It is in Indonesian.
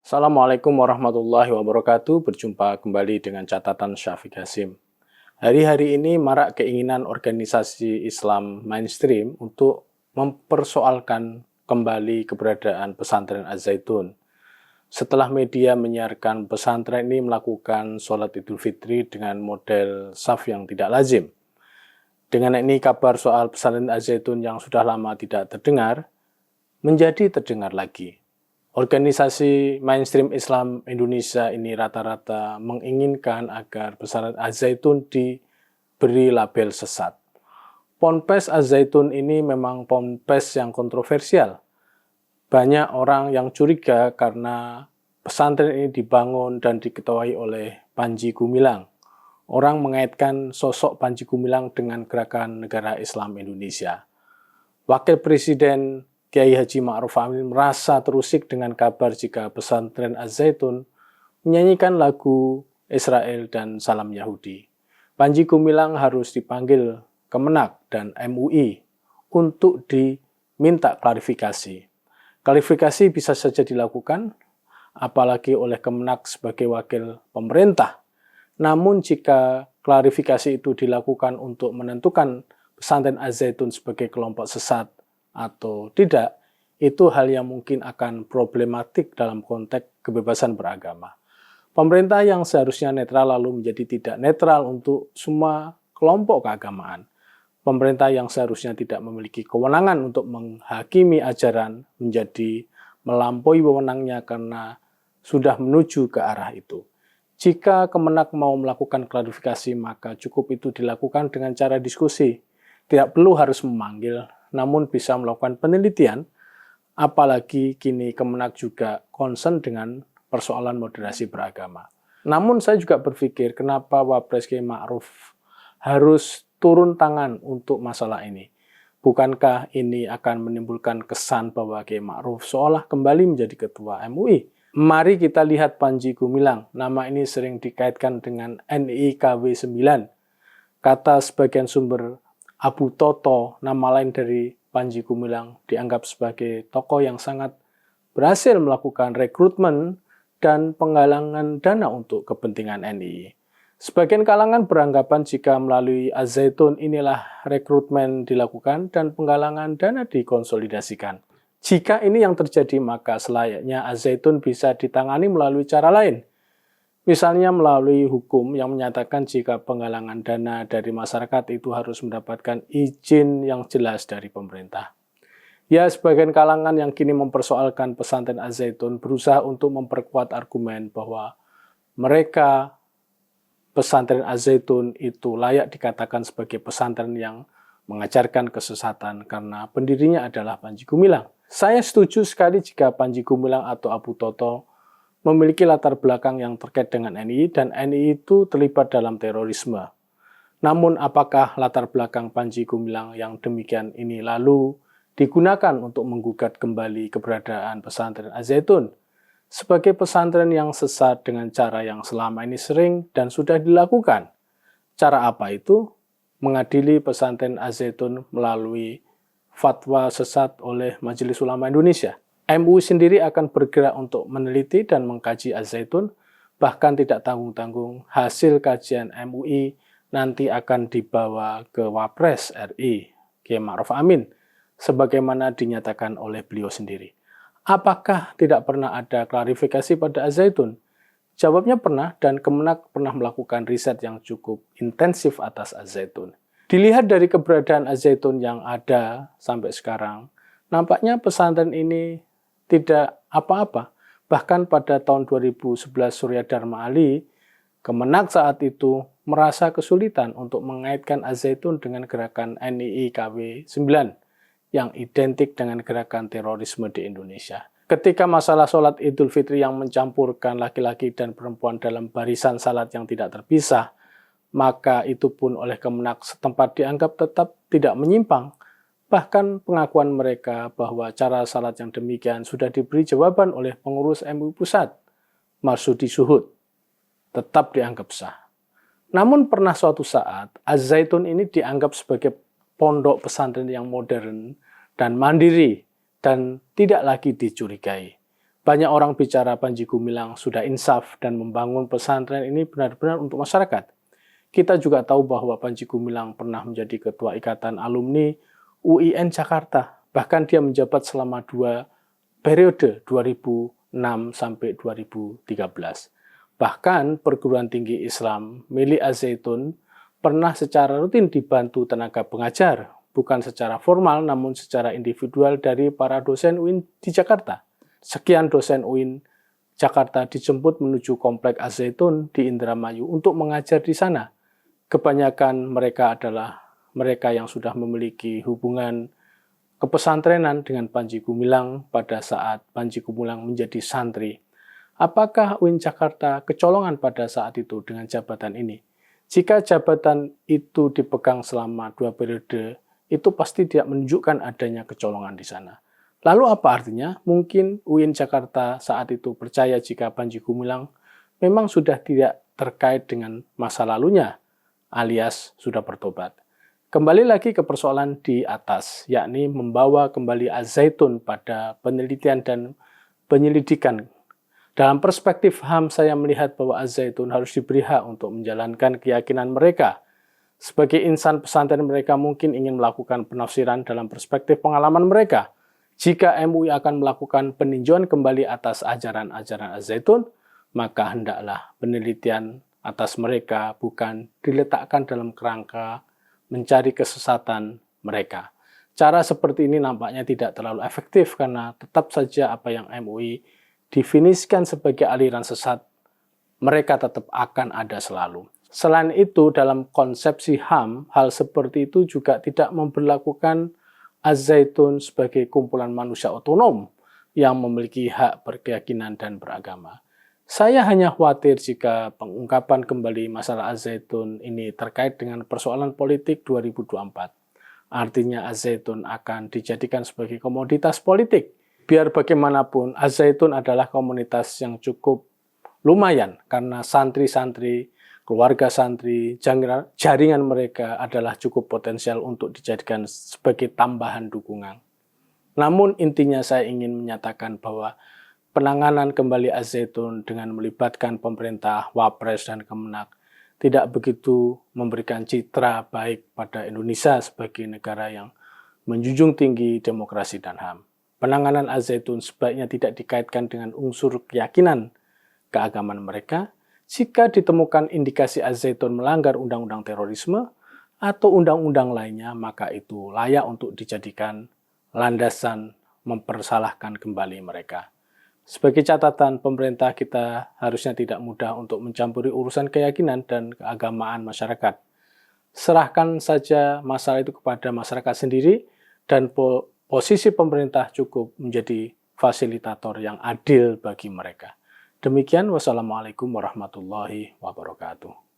Assalamualaikum warahmatullahi wabarakatuh. Berjumpa kembali dengan catatan Syafiq Hasim. Hari-hari ini marak keinginan organisasi Islam mainstream untuk mempersoalkan kembali keberadaan pesantren Az-Zaitun. Setelah media menyiarkan pesantren ini melakukan sholat Idul Fitri dengan model saf yang tidak lazim. Dengan ini kabar soal pesantren Az-Zaitun yang sudah lama tidak terdengar, menjadi terdengar lagi. Organisasi mainstream Islam Indonesia ini rata-rata menginginkan agar pesantren Az-Zaitun diberi label sesat. Ponpes Az-Zaitun ini memang ponpes yang kontroversial. Banyak orang yang curiga karena pesantren ini dibangun dan diketuai oleh Panji Gumilang. Orang mengaitkan sosok Panji Gumilang dengan gerakan negara Islam Indonesia. Wakil Presiden Kiai Haji Ma'ruf Amin merasa terusik dengan kabar jika pesantren Az-Zaitun menyanyikan lagu Israel dan Salam Yahudi. Panji Gumilang harus dipanggil Kemenak dan MUI untuk diminta klarifikasi. Klarifikasi bisa saja dilakukan, apalagi oleh Kemenak sebagai wakil pemerintah. Namun jika klarifikasi itu dilakukan untuk menentukan pesantren Az-Zaitun sebagai kelompok sesat atau tidak, itu hal yang mungkin akan problematik dalam konteks kebebasan beragama. Pemerintah yang seharusnya netral lalu menjadi tidak netral untuk semua kelompok keagamaan. Pemerintah yang seharusnya tidak memiliki kewenangan untuk menghakimi ajaran menjadi melampaui wewenangnya karena sudah menuju ke arah itu. Jika Kemenak mau melakukan klarifikasi, maka cukup itu dilakukan dengan cara diskusi. Tidak perlu harus memanggil, namun bisa melakukan penelitian, apalagi kini Kemenak juga concern dengan persoalan moderasi beragama. Namun saya juga berpikir kenapa Wapres Kiai Ma'ruf harus turun tangan untuk masalah ini. Bukankah ini akan menimbulkan kesan bahwa Kiai Ma'ruf seolah kembali menjadi ketua MUI? Mari kita lihat Panji Gumilang. Nama ini sering dikaitkan dengan NIKW 9. Kata sebagian sumber Abu Toto, nama lain dari Panji Gumilang, dianggap sebagai tokoh yang sangat berhasil melakukan rekrutmen dan penggalangan dana untuk kepentingan NII. Sebagian kalangan beranggapan jika melalui Az-Zaitun inilah rekrutmen dilakukan dan penggalangan dana dikonsolidasikan. Jika ini yang terjadi, maka selayaknya Az-Zaitun bisa ditangani melalui cara lain. Misalnya melalui hukum yang menyatakan jika penggalangan dana dari masyarakat itu harus mendapatkan izin yang jelas dari pemerintah. Ya, sebagian kalangan yang kini mempersoalkan pesantren Az-Zaitun berusaha untuk memperkuat argumen bahwa mereka pesantren Az-Zaitun itu layak dikatakan sebagai pesantren yang mengajarkan kesesatan karena pendirinya adalah Panji Gumilang. Saya setuju sekali jika Panji Gumilang atau Abu Toto memiliki latar belakang yang terkait dengan NII dan NII itu terlibat dalam terorisme. Namun apakah latar belakang Panji Gumilang yang demikian ini lalu digunakan untuk menggugat kembali keberadaan pesantren Az-Zaitun sebagai pesantren yang sesat dengan cara yang selama ini sering dan sudah dilakukan? Cara apa itu? Mengadili pesantren Az-Zaitun melalui fatwa sesat oleh Majelis Ulama Indonesia. MUI sendiri akan bergerak untuk meneliti dan mengkaji Az-Zaitun, bahkan tidak tanggung-tanggung hasil kajian MUI nanti akan dibawa ke Wapres RI, Kiai Ma'ruf Amin, sebagaimana dinyatakan oleh beliau sendiri. Apakah tidak pernah ada klarifikasi pada Az-Zaitun? Jawabnya pernah, dan Kemenak pernah melakukan riset yang cukup intensif atas Az-Zaitun. Dilihat dari keberadaan Az-Zaitun yang ada sampai sekarang, nampaknya pesantren ini tidak apa-apa. Bahkan pada tahun 2011 Surya Dharma Ali, Kemenak saat itu merasa kesulitan untuk mengaitkan Az-Zaitun dengan gerakan NII-KW 9 yang identik dengan gerakan terorisme di Indonesia. Ketika masalah sholat Idul Fitri yang mencampurkan laki-laki dan perempuan dalam barisan salat yang tidak terpisah, maka itu pun oleh Kemenak setempat dianggap tetap tidak menyimpang. Bahkan pengakuan mereka bahwa cara salat yang demikian sudah diberi jawaban oleh pengurus MUI Pusat, Marsudi Suhud, tetap dianggap sah. Namun pernah suatu saat, Az-Zaitun ini dianggap sebagai pondok pesantren yang modern dan mandiri dan tidak lagi dicurigai. Banyak orang bicara Panji Gumilang sudah insaf dan membangun pesantren ini benar-benar untuk masyarakat. Kita juga tahu bahwa Panji Gumilang pernah menjadi Ketua Ikatan Alumni UIN Jakarta. Bahkan dia menjabat selama 2 periode 2006 sampai 2013. Bahkan perguruan tinggi Islam milik Az-Zaitun pernah secara rutin dibantu tenaga pengajar, bukan secara formal namun secara individual dari para dosen UIN di Jakarta. Sekian dosen UIN Jakarta dijemput menuju komplek Az-Zaitun di Indramayu untuk mengajar di sana. Kebanyakan mereka adalah mereka yang sudah memiliki hubungan kepesantrenan dengan Panji Gumilang pada saat Panji Gumilang menjadi santri. Apakah UIN Jakarta kecolongan pada saat itu dengan jabatan ini? Jika jabatan itu dipegang selama 2 periode, itu pasti tidak menunjukkan adanya kecolongan di sana. Lalu apa artinya? Mungkin UIN Jakarta saat itu percaya jika Panji Gumilang memang sudah tidak terkait dengan masa lalunya, alias sudah bertobat. Kembali lagi ke persoalan di atas, yakni membawa kembali Az-Zaitun pada penelitian dan penyelidikan. Dalam perspektif HAM, saya melihat bahwa Az-Zaitun harus diberi hak untuk menjalankan keyakinan mereka. Sebagai insan pesantren, mereka mungkin ingin melakukan penafsiran dalam perspektif pengalaman mereka. Jika MUI akan melakukan peninjauan kembali atas ajaran-ajaran Az-Zaitun, maka hendaklah penelitian atas mereka bukan diletakkan dalam kerangka mencari kesesatan mereka. Cara seperti ini nampaknya tidak terlalu efektif karena tetap saja apa yang MUI definisikan sebagai aliran sesat, mereka tetap akan ada selalu. Selain itu, dalam konsepsi HAM, hal seperti itu juga tidak memberlakukan Az-Zaitun sebagai kumpulan manusia otonom yang memiliki hak berkeyakinan dan beragama. Saya hanya khawatir jika pengungkapan kembali masalah Az-Zaitun ini terkait dengan persoalan politik 2024. Artinya Az-Zaitun akan dijadikan sebagai komoditas politik. Biar bagaimanapun, Az-Zaitun adalah komunitas yang cukup lumayan karena santri-santri, keluarga santri, jaringan mereka adalah cukup potensial untuk dijadikan sebagai tambahan dukungan. Namun intinya saya ingin menyatakan bahwa penanganan kembali Az-Zaitun dengan melibatkan pemerintah, Wapres, dan Kemenak tidak begitu memberikan citra baik pada Indonesia sebagai negara yang menjunjung tinggi demokrasi dan HAM. Penanganan Az-Zaitun sebaiknya tidak dikaitkan dengan unsur keyakinan keagamaan mereka. Jika ditemukan indikasi Az-Zaitun melanggar undang-undang terorisme atau undang-undang lainnya, maka itu layak untuk dijadikan landasan mempersalahkan kembali mereka. Sebagai catatan, pemerintah kita harusnya tidak mudah untuk mencampuri urusan keyakinan dan keagamaan masyarakat. Serahkan saja masalah itu kepada masyarakat sendiri dan posisi pemerintah cukup menjadi fasilitator yang adil bagi mereka. Demikian, wassalamualaikum warahmatullahi wabarakatuh.